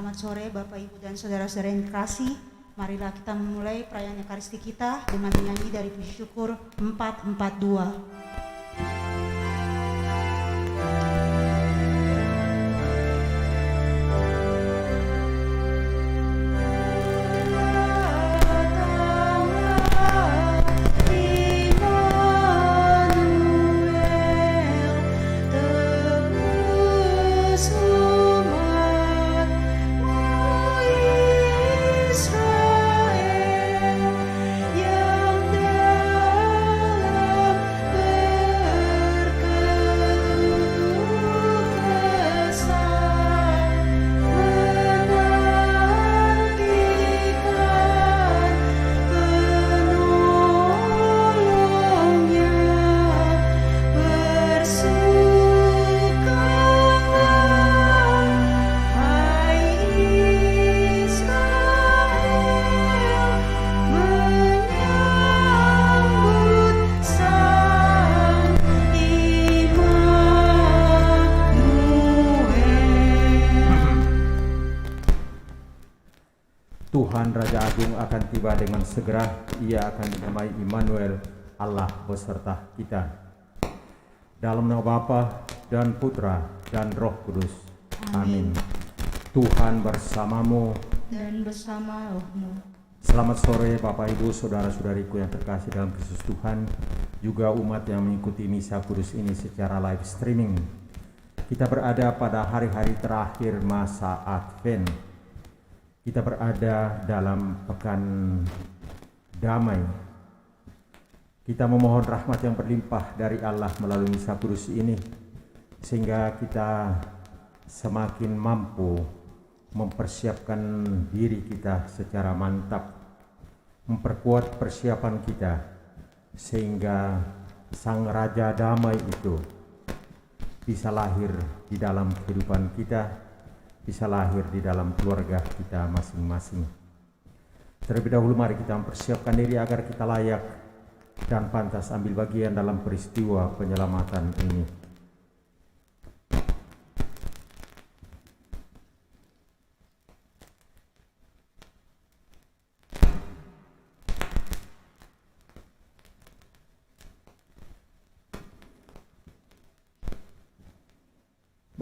Selamat sore Bapak, Ibu, dan saudara-saudara yang terkasih. Marilah kita memulai perayaan Ekaristi kita dengan menyanyi dari puji syukur 442. Tuhan Raja Agung akan tiba dengan segera. Ia akan dinamai Immanuel, Allah beserta kita. Dalam nama Bapa dan Putra dan Roh Kudus. Amin. Tuhan bersamamu Dan bersama rohmu. Selamat sore Bapak, Ibu, saudara-saudariku yang terkasih dalam Kristus Tuhan, juga umat yang mengikuti Misa Kudus ini secara live streaming. Kita berada pada hari-hari terakhir masa Advent. Kita berada dalam pekan damai. Kita memohon rahmat yang berlimpah dari Allah melalui Misa Kudus ini, sehingga kita semakin mampu mempersiapkan diri kita secara mantap, memperkuat persiapan kita, sehingga Sang Raja Damai itu bisa lahir di dalam kehidupan kita, bisa lahir di dalam keluarga kita masing-masing. Terlebih dahulu mari kita mempersiapkan diri agar kita layak dan pantas ambil bagian dalam peristiwa penyelamatan ini.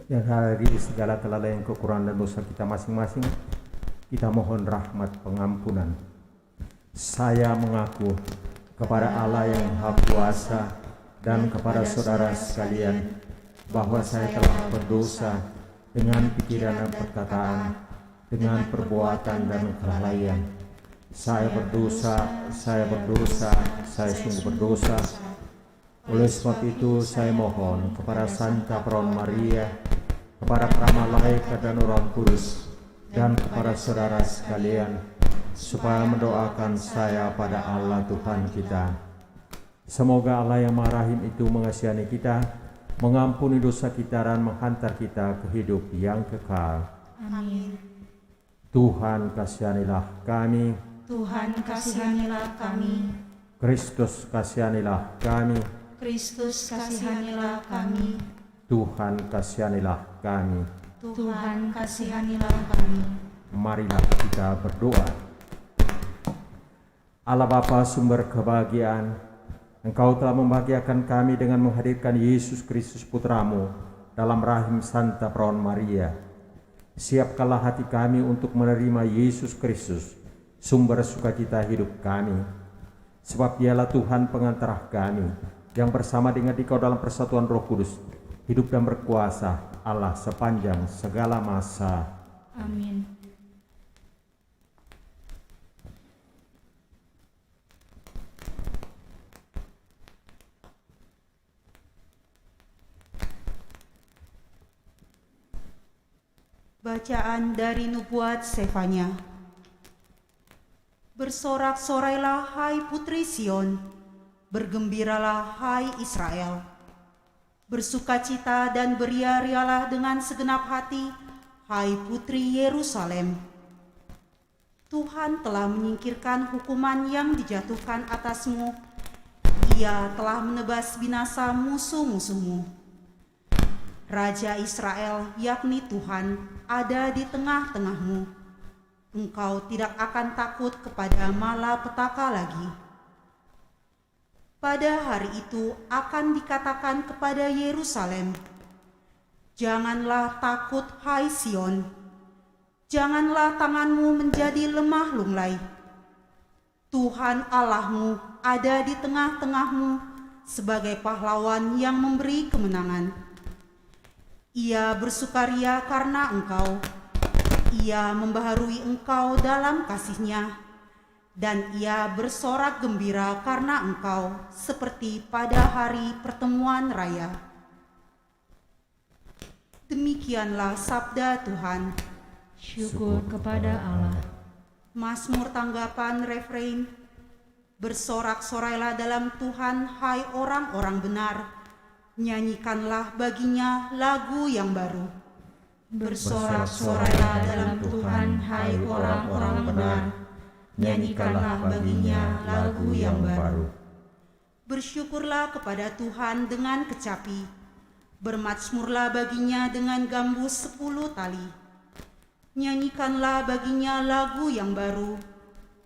Yang hari segala kelalaian, kekurangan dan dosa kita masing-masing, kita mohon rahmat pengampunan. Saya mengaku kepada Allah yang Maha Kuasa dan kepada saudara sekalian bahwa saya telah berdosa dengan pikiran dan perkataan, dengan perbuatan dan kelalaian. Saya berdosa, saya sungguh berdosa. Oleh sebab itu saya mohon kepada Santa Perawan Maria, kepada para malaikat dan orang kudus, dan kepada saudara sekalian, supaya mendoakan saya pada Allah Tuhan kita. Semoga Allah yang Maha Rahim itu mengasihani kita, mengampuni dosa kita, dan menghantar kita ke hidup yang kekal. Amin. Tuhan kasihanilah kami. Tuhan kasihanilah kami. Kristus kasihanilah kami. Kristus kasihanilah kami. Tuhan kasihanilah kami. Tuhan kasihanilah kami. Marilah kita berdoa. Allah Bapa sumber kebahagiaan, Engkau telah membahagiakan kami dengan menghadirkan Yesus Kristus Putramu dalam rahim Santa Perawan Maria. Siapkanlah hati kami untuk menerima Yesus Kristus, sumber sukacita hidup kami. Sebab Dialah Tuhan pengantara kami, yang bersama dengan Dikau dalam persatuan Roh Kudus, hidup dan berkuasa Allah sepanjang segala masa. Amin. Bacaan dari Nubuat Sefanya. Bersorak-sorailah hai putri Sion, bergembiralah hai Israel. Bersukacita dan beria-rialah dengan segenap hati, hai putri Yerusalem. Tuhan telah menyingkirkan hukuman yang dijatuhkan atasmu. Ia telah menebas binasa musuh-musuhmu. Raja Israel, yakni Tuhan, ada di tengah-tengahmu. Engkau tidak akan takut kepada malapetaka lagi. Pada hari itu akan dikatakan kepada Yerusalem, janganlah takut, hai Sion. Janganlah tanganmu menjadi lemah lunglai. Tuhan Allahmu ada di tengah-tengahmu sebagai pahlawan yang memberi kemenangan. Ia bersukaria karena engkau. Ia membaharui engkau dalam kasih-Nya, dan ia bersorak gembira karena engkau seperti pada hari pertemuan raya. Demikianlah sabda Tuhan. Syukur kepada Allah. Mazmur tanggapan refrein. Bersorak-sorailah dalam Tuhan, hai orang-orang benar. Nyanyikanlah baginya lagu yang baru. Bersorak-sorailah dalam Tuhan, hai orang-orang benar. Nyanyikanlah baginya lagu yang baru. Bersyukurlah kepada Tuhan dengan kecapi. Bermazmurlah baginya dengan gambus 10 tali. Nyanyikanlah baginya lagu yang baru.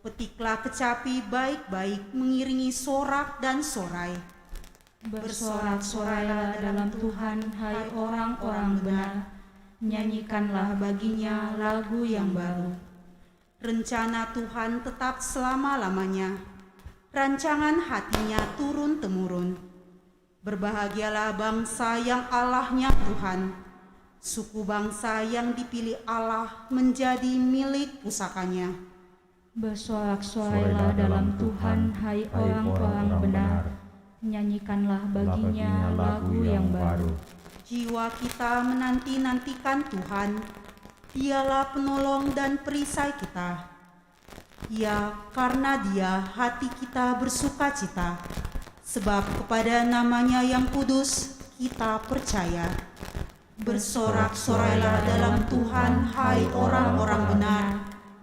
Petiklah kecapi baik-baik mengiringi sorak dan sorai. Bersorak-sorailah dalam Tuhan, hai orang-orang benar. Nyanyikanlah baginya lagu yang baru. Rencana Tuhan tetap selama-lamanya. Rancangan hatinya turun-temurun. Berbahagialah bangsa yang Allahnya Tuhan. Suku bangsa yang dipilih Allah menjadi milik pusakanya. Bersorak-sorailah dalam Tuhan, hai orang-orang benar. Nyanyikanlah baginya lagu yang baru. Jiwa kita menanti-nantikan Tuhan. Dialah penolong dan perisai kita. Ya, karena Dia hati kita bersuka cita. Sebab kepada namanya yang kudus kita percaya. Bersorak-sorailah dalam Tuhan, hai orang-orang benar.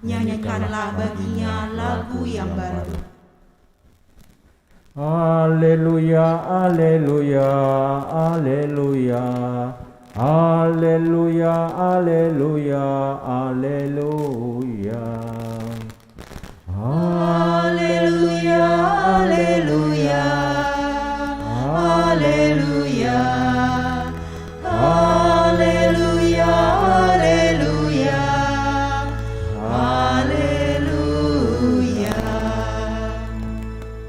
Nyanyikanlah baginya lagu yang baru. Haleluya, haleluya, haleluya. Haleluya, haleluya, haleluya. Haleluya, haleluya. Haleluya. Haleluya, haleluya. Haleluya.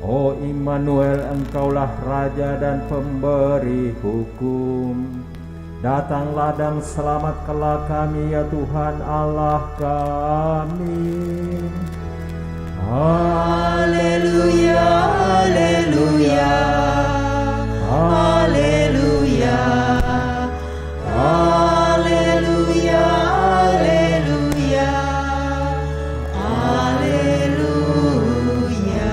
Oh Immanuel, Engkaulah Raja dan Pemberi hukum. Datanglah dan selamatkanlah kami ya Tuhan Allah kami. Haleluya, haleluya. Haleluya. Haleluya, haleluya. Haleluya.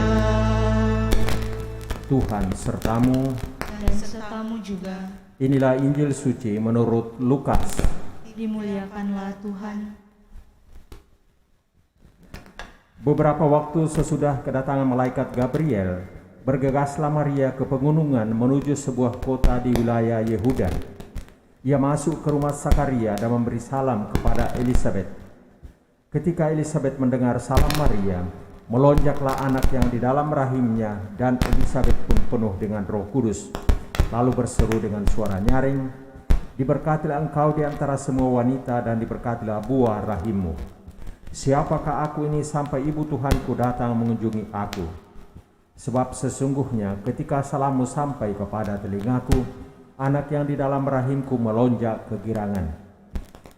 Tuhan sertamu. Dan sertamu juga. Inilah Injil suci menurut Lukas. Dimuliakanlah Tuhan. Beberapa waktu sesudah kedatangan malaikat Gabriel, bergegaslah Maria ke pegunungan menuju sebuah kota di wilayah Yehuda. Ia masuk ke rumah Sakaria dan memberi salam kepada Elisabet. Ketika Elisabet mendengar salam Maria, melonjaklah anak yang di dalam rahimnya, dan Elisabet pun penuh dengan Roh Kudus. Lalu berseru dengan suara nyaring, diberkatilah engkau di antara semua wanita, dan diberkatilah buah rahimmu. Siapakah aku ini sampai ibu Tuhanku datang mengunjungi aku? Sebab sesungguhnya ketika salammu sampai kepada telingaku, anak yang di dalam rahimku melonjak kegirangan.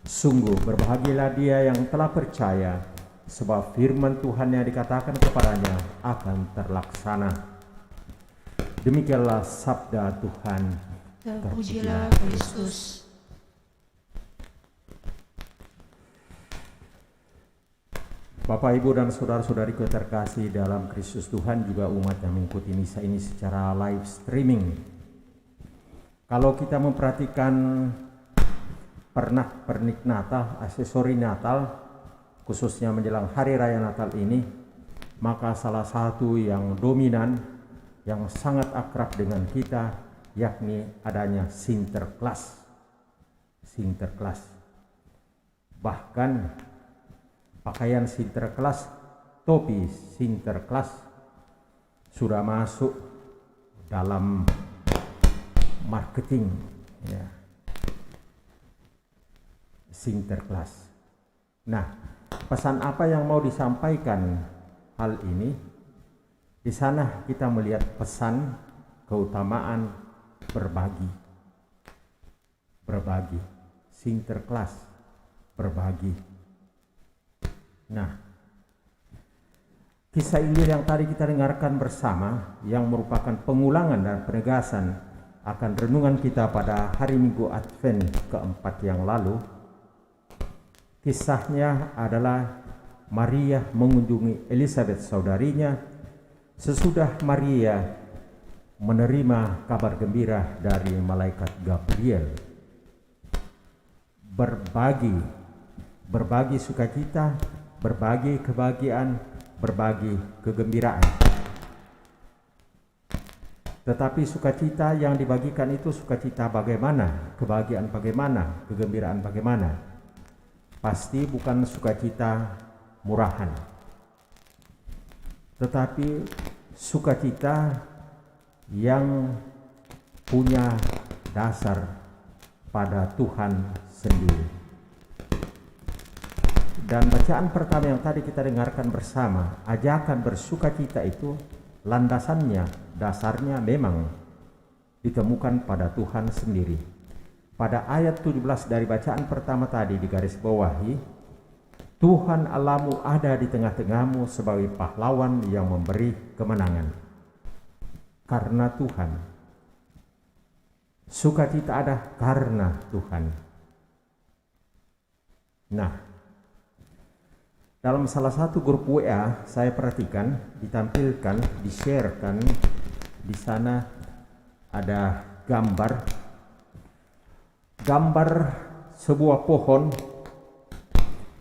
Sungguh berbahagialah dia yang telah percaya, sebab firman Tuhan yang dikatakan kepadanya akan terlaksana. Demikianlah sabda Tuhan. Terpujilah Kristus. Bapak, Ibu, dan saudara-saudariku yang terkasih dalam Kristus, Tuhan juga umat yang mengikuti misa ini secara live streaming. Kalau kita memperhatikan pernik Natal, aksesori Natal, khususnya menjelang Hari Raya Natal ini, maka salah satu yang dominan, yang sangat akrab dengan kita, yakni adanya Sinterklas. Sinterklas. Bahkan pakaian Sinterklas, topi Sinterklas sudah masuk dalam marketing, ya. Sinterklas. Nah, pesan apa yang mau disampaikan hal ini? Di sana kita melihat pesan keutamaan berbagi. Berbagi. Sinterklas, berbagi. Nah, kisah Injil yang tadi kita dengarkan bersama yang merupakan pengulangan dan penegasan akan renungan kita pada hari Minggu Advent keempat yang lalu. Kisahnya adalah Maria mengunjungi Elizabeth saudarinya sesudah Maria menerima kabar gembira dari malaikat Gabriel. Berbagi sukacita, berbagi kebahagiaan, berbagi kegembiraan. Tetapi sukacita yang dibagikan itu sukacita bagaimana, kebahagiaan bagaimana, kegembiraan bagaimana? Pasti bukan sukacita murahan, tetapi sukacita yang punya dasar pada Tuhan sendiri. Dan bacaan pertama yang tadi kita dengarkan bersama, ajakan bersukacita itu landasannya, dasarnya memang ditemukan pada Tuhan sendiri. Pada ayat 17 dari bacaan pertama tadi digaris bawahi, Tuhan Allahmu ada di tengah-tengahmu sebagai pahlawan yang memberi kemenangan. Karena Tuhan. Sukacita ada karena Tuhan. Nah, dalam salah satu grup WA saya perhatikan ditampilkan, di-sharekan di sana ada gambar sebuah pohon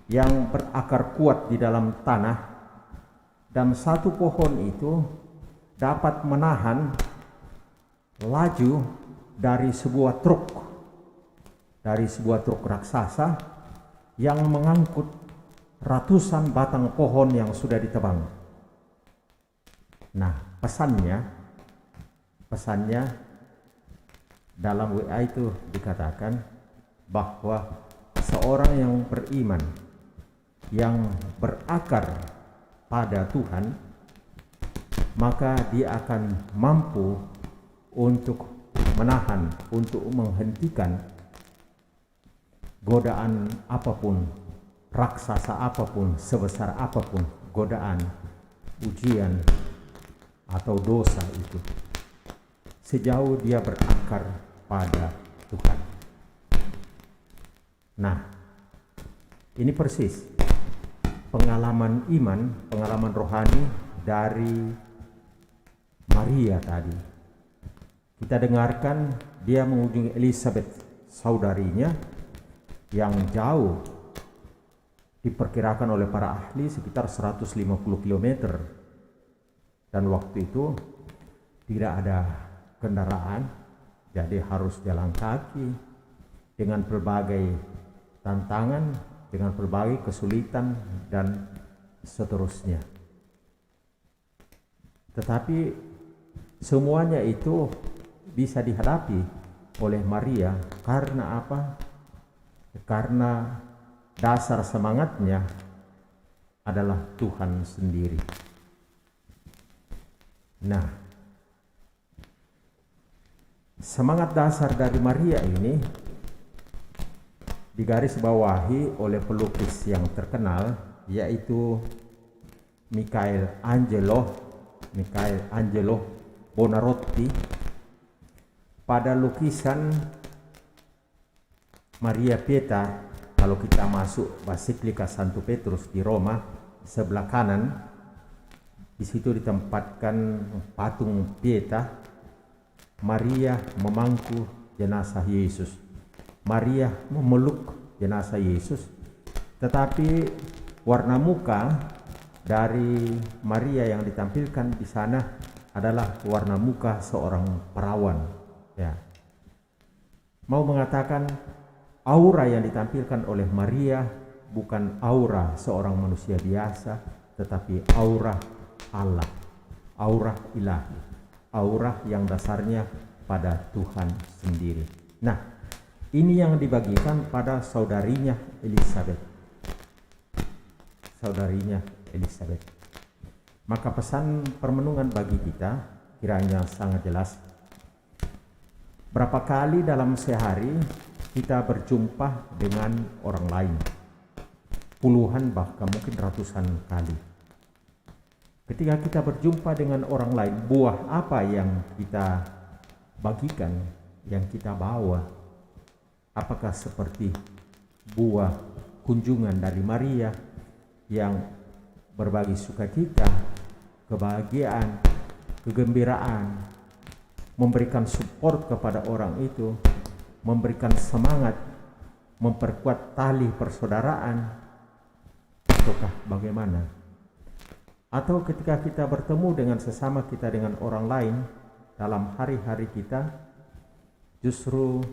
yang berakar kuat di dalam tanah, dan satu pohon itu dapat menahan laju dari sebuah truk raksasa yang mengangkut ratusan batang pohon yang sudah ditebang. Nah, pesannya dalam WA itu dikatakan bahwa seorang yang beriman, yang berakar pada Tuhan, maka dia akan mampu untuk menahan, untuk menghentikan godaan apapun, raksasa apapun, sebesar apapun godaan, ujian, atau dosa itu, sejauh dia berakar pada Tuhan. Nah, ini persis pengalaman iman, pengalaman rohani dari Maria tadi. Kita dengarkan dia mengunjungi Elizabeth saudarinya yang jauh, diperkirakan oleh para ahli sekitar 150 km, dan waktu itu tidak ada kendaraan, jadi harus jalan kaki dengan berbagai tantangan, dengan berbagai kesulitan dan seterusnya. Tetapi semuanya itu bisa dihadapi oleh Maria karena apa? Karena dasar semangatnya adalah Tuhan sendiri. Nah, semangat dasar dari Maria ini digaris bawahi oleh pelukis yang terkenal, yaitu Michelangelo Buonarroti. Pada lukisan Maria Pietà, kalau kita masuk Basilika Santo Petrus di Roma, sebelah kanan, di situ ditempatkan patung Pietà. Maria memangku jenazah Yesus. Maria memeluk jenazah Yesus. Tetapi warna muka dari Maria yang ditampilkan di sana adalah warna muka seorang perawan. Ya. Mau mengatakan Aura yang ditampilkan oleh Maria bukan aura seorang manusia biasa, tetapi aura Allah, aura ilahi, aura yang dasarnya pada Tuhan sendiri. Nah, ini yang dibagikan pada saudarinya Elizabeth. Saudarinya Elizabeth. Maka pesan permenungan bagi kita kiranya sangat jelas. Berapa kali dalam sehari kita berjumpa dengan orang lain? Puluhan bahkan mungkin ratusan kali. Ketika kita berjumpa dengan orang lain, buah apa yang kita bagikan, yang kita bawa? Apakah seperti buah kunjungan dari Maria yang berbagi sukacita, kebahagiaan, kegembiraan, memberikan support kepada orang itu, memberikan semangat, memperkuat tali persaudaraan, ataukah bagaimana? Atau ketika kita bertemu dengan sesama kita dengan orang lain dalam hari-hari kita, justru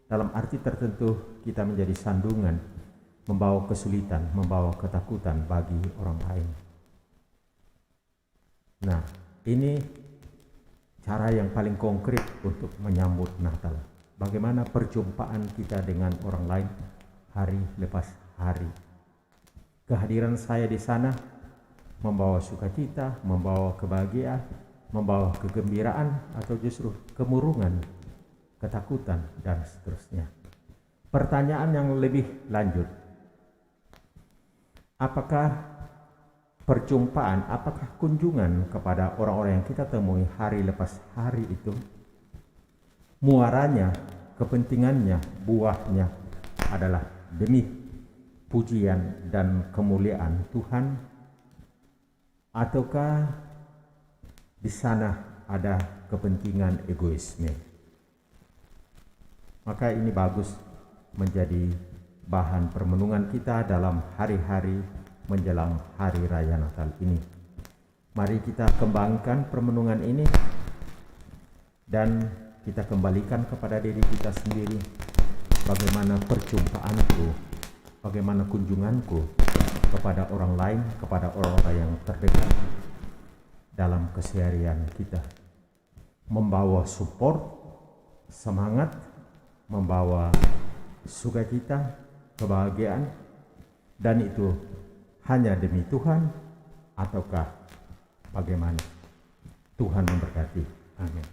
dalam arti tertentu kita menjadi sandungan, membawa kesulitan, membawa ketakutan bagi orang lain. Nah, ini cara yang paling konkret untuk menyambut Natal. Bagaimana perjumpaan kita dengan orang lain hari lepas hari. Kehadiran saya di sana membawa sukacita, membawa kebahagiaan, membawa kegembiraan, atau justru kemurungan, ketakutan, dan seterusnya. Pertanyaan yang lebih lanjut, apakah perjumpaan, apakah kunjungan kepada orang-orang yang kita temui hari lepas hari itu, muaranya, kepentingannya, buahnya adalah demi pujian dan kemuliaan Tuhan, ataukah di sana ada kepentingan egoisme? Maka ini bagus menjadi bahan permenungan kita dalam hari-hari menjelang hari raya Natal ini. Mari kita kembangkan permenungan ini dan kita kembalikan kepada diri kita sendiri. Bagaimana perjumpaanku, bagaimana kunjunganku kepada orang lain, kepada orang-orang yang terdekat dalam keseharian kita. Membawa support, semangat, membawa sukacita, kebahagiaan, dan itu hanya demi Tuhan ataukah bagaimana? Tuhan memberkati. Amin.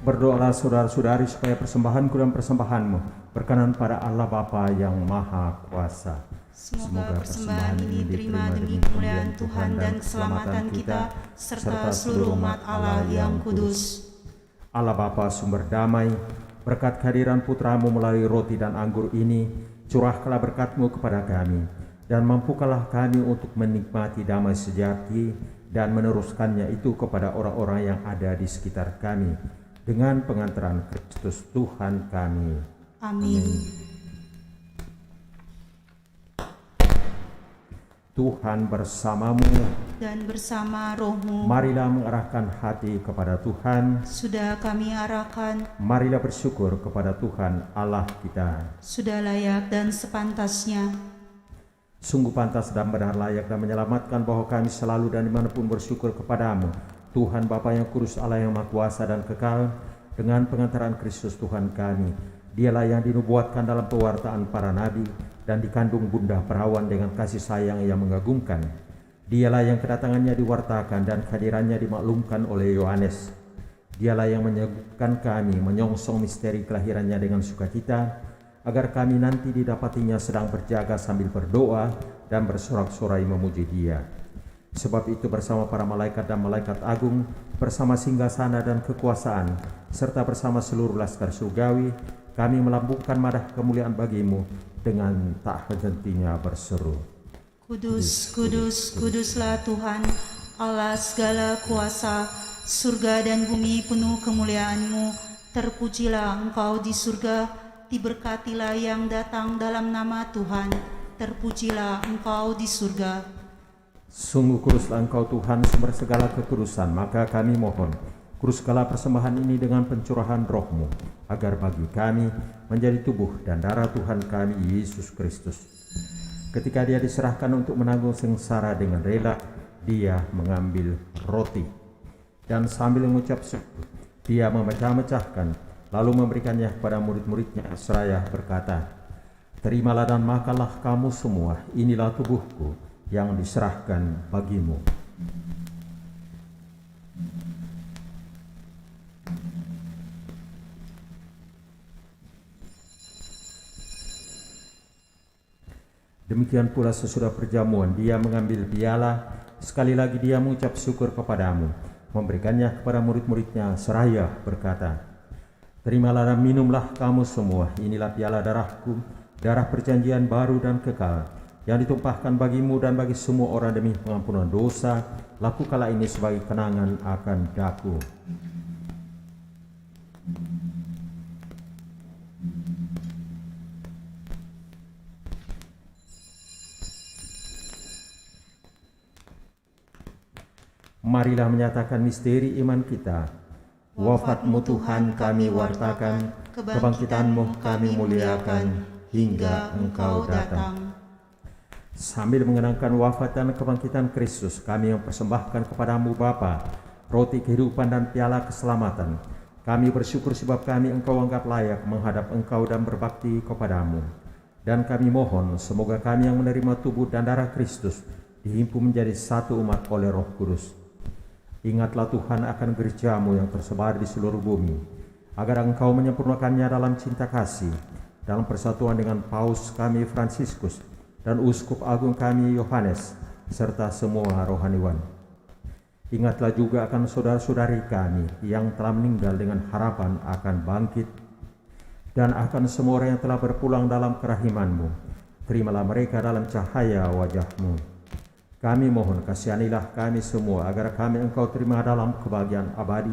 Berdoalah saudara-saudari supaya persembahanku dan persembahanmu berkenan pada Allah Bapa yang Maha Kuasa. Semoga persembahan ini diterima demi kemuliaan Tuhan dan keselamatan kita serta seluruh umat Allah yang kudus. Allah Bapa sumber damai, berkat kehadiran Putra-Mu melalui roti dan anggur ini, curahkanlah berkat-Mu kepada kami, dan mampukanlah kami untuk menikmati damai sejati dan meneruskannya itu kepada orang-orang yang ada di sekitar kami dengan pengantaran Kristus Tuhan kami. Amin. Tuhan bersamamu Dan bersama rohmu, marilah mengarahkan hati kepada Tuhan. sudah kami arahkan, Marilah bersyukur kepada Tuhan Allah kita. sudah layak dan sepantasnya. Sungguh pantas dan benar, layak dan menyelamatkan bahwa kami selalu dan dimanapun bersyukur kepadamu, Tuhan Bapa yang kudus, Allah yang maha kuasa dan kekal, dengan pengantaran Kristus Tuhan kami. Dialah yang dinubuatkan dalam pewartaan para nabi dan dikandung bunda perawan dengan kasih sayang yang mengagumkan. Dialah yang kedatangannya diwartakan dan kehadirannya dimaklumkan oleh Yohanes. Dialah yang menyebutkan kami menyongsong misteri kelahirannya dengan sukacita, agar kami nanti didapatinya sedang berjaga sambil berdoa dan bersorak-sorai memuji Dia. Sebab itu bersama para malaikat dan malaikat agung, bersama singgasana dan kekuasaan, serta bersama seluruh laskar surgawi, kami melambungkan madah kemuliaan bagimu dengan tak henti-hentinya berseru. Kudus, kudus, kuduslah Tuhan, Allah segala kuasa, surga dan bumi penuh kemuliaan-Mu. Terpujilah Engkau di surga, diberkatilah yang datang dalam nama Tuhan. Terpujilah Engkau di surga. Sungguh kuduslah Engkau Tuhan, sumber segala kekudusan, maka kami mohon, kuduskanlah persembahan ini dengan pencurahan roh-Mu, agar bagi kami menjadi tubuh dan darah Tuhan kami Yesus Kristus. Ketika Dia diserahkan untuk menanggung sengsara dengan rela, Dia mengambil roti, dan sambil mengucap syukur, Dia memecah-mecahkan, lalu memberikannya kepada murid-muridnya seraya berkata, "Terimalah dan makanlah kamu semua, inilah tubuhku yang diserahkan bagimu." Demikian pula sesudah perjamuan, Dia mengambil piala, sekali lagi Dia mengucap syukur kepadamu, memberikannya kepada murid-muridnya seraya berkata, "Terimalah dan minumlah kamu semua, inilah piala darahku, darah perjanjian baru dan kekal, yang ditumpahkan bagimu dan bagi semua orang demi pengampunan dosa. Lakukanlah ini sebagai kenangan akan daku." Marilah menyatakan misteri iman kita. Wafat-Mu Tuhan kami wartakan, kebangkitan-Mu kami muliakan, hingga Engkau datang. Sambil mengenangkan wafat dan kebangkitan Kristus, kami mempersembahkan kepadamu Bapa, roti kehidupan dan piala keselamatan. Kami bersyukur sebab kami Engkau anggap layak menghadap Engkau dan berbakti kepadamu. Dan kami mohon, semoga kami yang menerima tubuh dan darah Kristus dihimpun menjadi satu umat oleh Roh Kudus. Ingatlah Tuhan akan gereja-Mu yang tersebar di seluruh bumi, agar Engkau menyempurnakannya dalam cinta kasih, dalam persatuan dengan Paus kami Fransiskus dan Uskup Agung kami Yohanes, serta semua rohaniwan. Ingatlah juga akan saudara-saudari kami yang telah meninggal dengan harapan akan bangkit, dan akan semua orang yang telah berpulang dalam kerahiman-Mu. Terimalah mereka dalam cahaya wajah-Mu. Kami mohon, kasihanilah kami semua, agar kami Engkau terima dalam kebahagiaan abadi,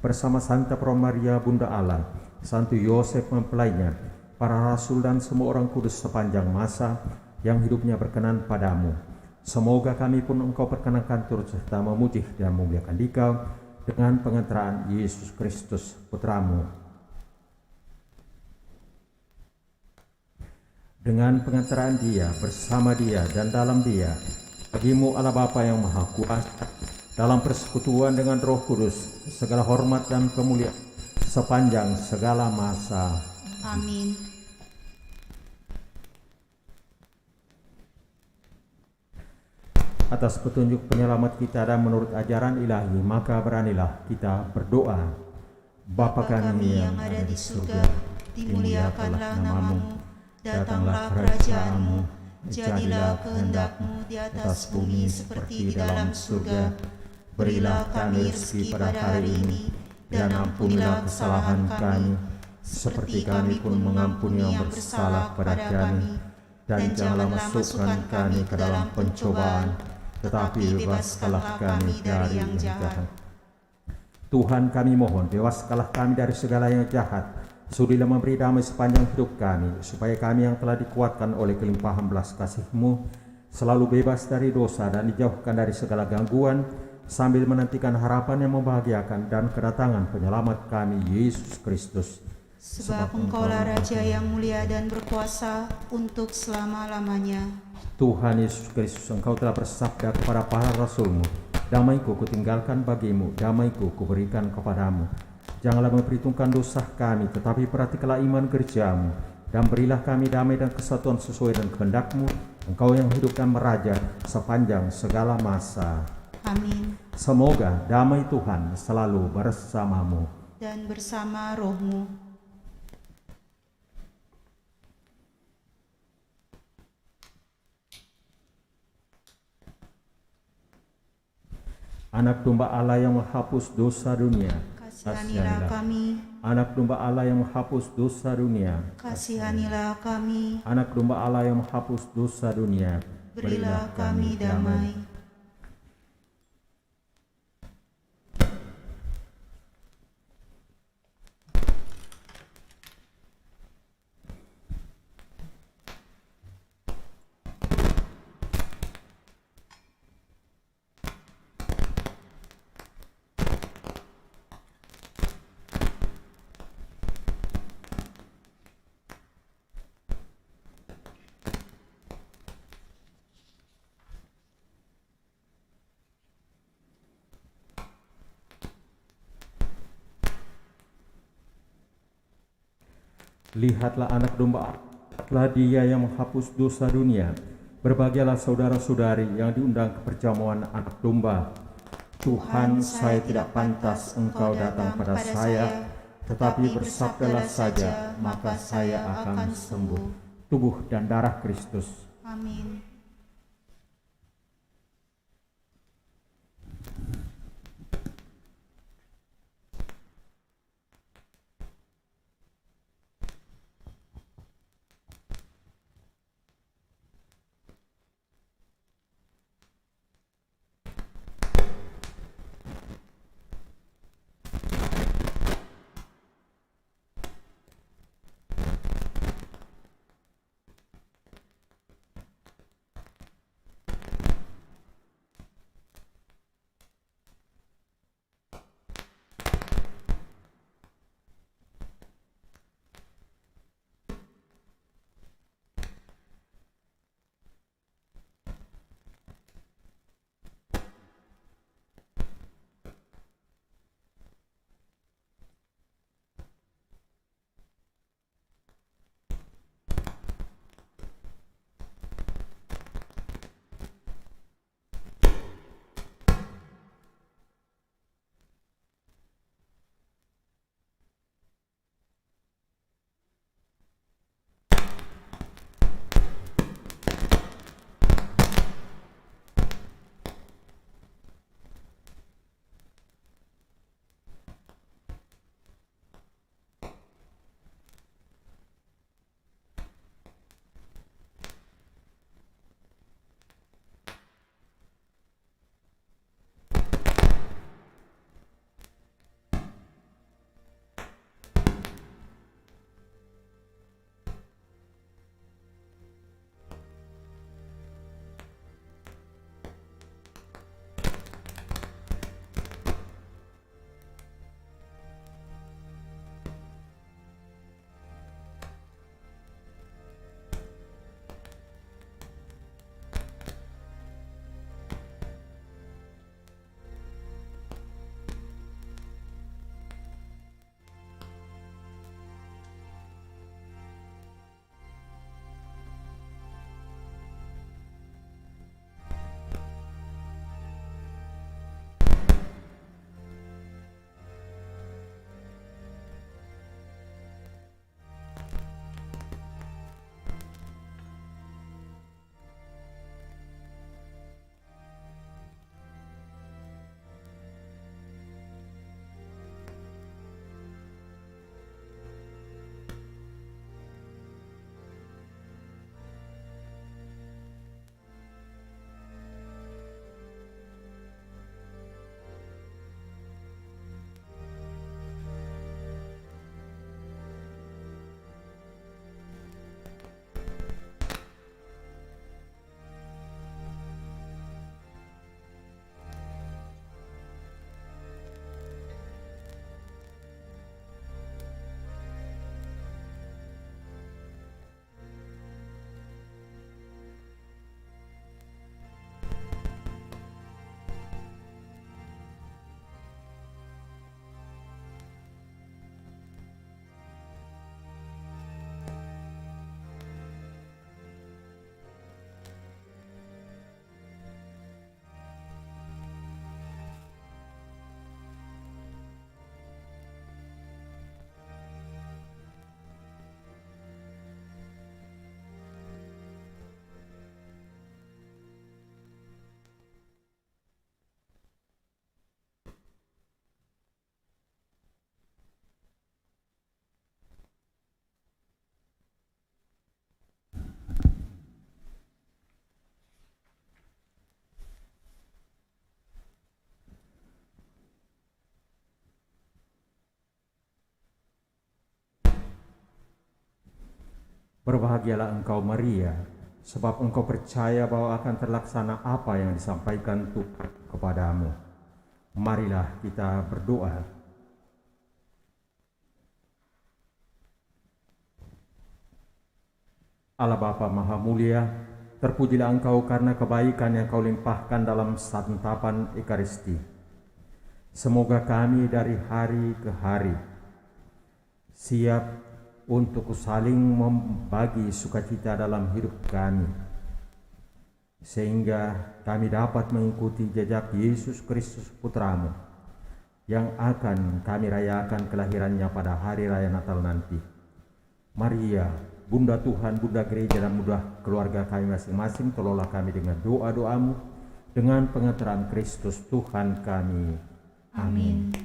bersama Santa Pro Maria Bunda Allah, Santo Yosef mempelainya, para rasul dan semua orang kudus sepanjang masa yang hidupnya berkenan padamu. Semoga kami pun Engkau perkenankan turut serta memuji dan memuliakan Dikau dengan pengantaran Yesus Kristus Putra-Mu. Dengan pengantaran Dia, bersama Dia, dan dalam Dia, bagimu Allah Bapa yang Maha Kuasa, dalam persekutuan dengan Roh Kudus, segala hormat dan kemuliaan sepanjang segala masa. Amin. Atas petunjuk penyelamat kita dan menurut ajaran ilahi, maka beranilah kita berdoa. Bapa kami yang ada di surga, dimuliakanlah nama-Mu, datanglah kerajaan-Mu, jadilah kehendak-Mu di atas bumi seperti di dalam surga. Berilah kami rezeki pada hari ini, dan ampunilah kesalahan kami, seperti kami pun mengampuni yang bersalah kepada kami. Dan janganlah masukkan kami ke dalam pencobaan, tetapi bebaskanlah kami dari yang jahat. Tuhan kami mohon, bebaskanlah kami dari segala yang jahat. Sudilah memberi damai sepanjang hidup kami, supaya kami yang telah dikuatkan oleh kelimpahan belas kasih-Mu selalu bebas dari dosa dan dijauhkan dari segala gangguan, sambil menantikan harapan yang membahagiakan dan kedatangan penyelamat kami, Yesus Kristus. Sebab Engkaulah Raja yang mulia dan berkuasa untuk selama-lamanya. Tuhan Yesus Kristus, Engkau telah bersabda kepada para rasul-Mu, damai-Ku kutinggalkan bagimu, damai-Ku kuberikan kepadamu. Janganlah memperhitungkan dosa kami, tetapi perhatikanlah iman kerja-Mu, dan berilah kami damai dan kesatuan sesuai dengan kehendak-Mu, Engkau yang hidup dan meraja sepanjang segala masa. Amin. Semoga damai Tuhan selalu bersamamu. Dan bersama rohmu. Anak domba Allah yang menghapus dosa dunia, Kasihanilah kami. Anak domba Allah yang menghapus dosa dunia, Kasihanilah kami. Anak domba Allah yang menghapus dosa dunia, Berilah kami damai. Lihatlah anak domba Allah, Dia yang menghapus dosa dunia. Berbahagialah saudara-saudari yang diundang ke perjamuan anak domba. Tuhan, saya tidak pantas Engkau datang pada saya, tetapi bersabdalah saja, maka saya akan sembuh. Tubuh dan darah Kristus. Amin. Berbahagialah engkau Maria, sebab engkau percaya bahwa akan terlaksana apa yang disampaikan Tuhan kepadamu. Marilah kita berdoa. Allah Bapa Maha Mulia, terpujilah engkau karena kebaikan yang kau limpahkan dalam santapan Ekaristi. Semoga kami dari hari ke hari siap untuk saling membagi sukacita dalam hidup kami, sehingga kami dapat mengikuti jejak Yesus Kristus Putramu yang akan kami rayakan kelahirannya pada hari raya Natal nanti. Maria, Bunda Tuhan, Bunda Gereja, dan Bunda keluarga kami masing-masing, tolonglah kami dengan doa-doamu, dengan pengeteran Kristus Tuhan kami. Amin.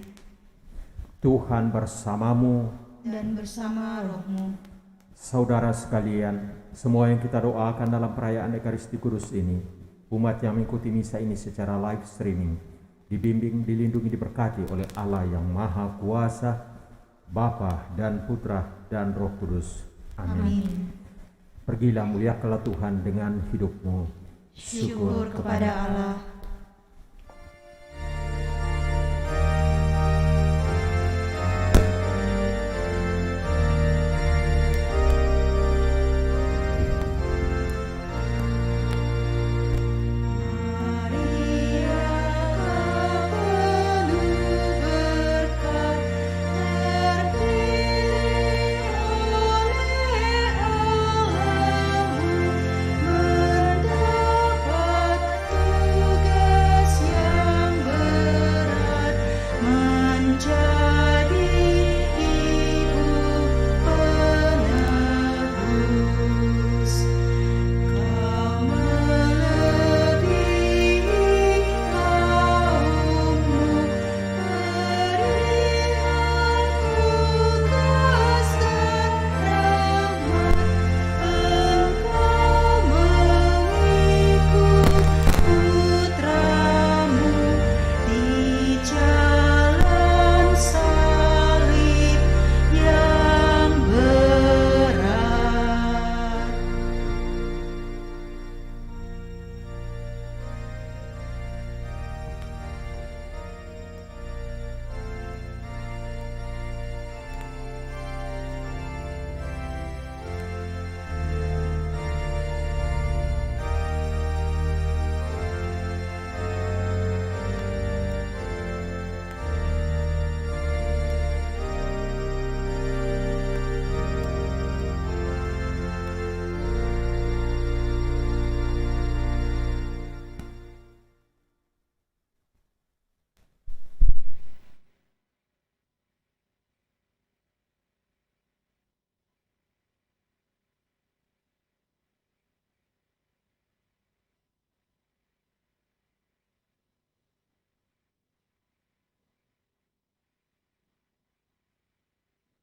Tuhan bersamamu dan bersama rohmu. Saudara sekalian, semua yang kita doakan dalam perayaan Ekaristi Kudus ini, umat yang mengikuti misa ini secara live streaming, dibimbing, dilindungi, diberkati oleh Allah yang Maha Kuasa, Bapa dan Putra dan Roh Kudus. Amin. Pergilah, muliakanlah Tuhan dengan hidupmu. Syukur kepada Allah.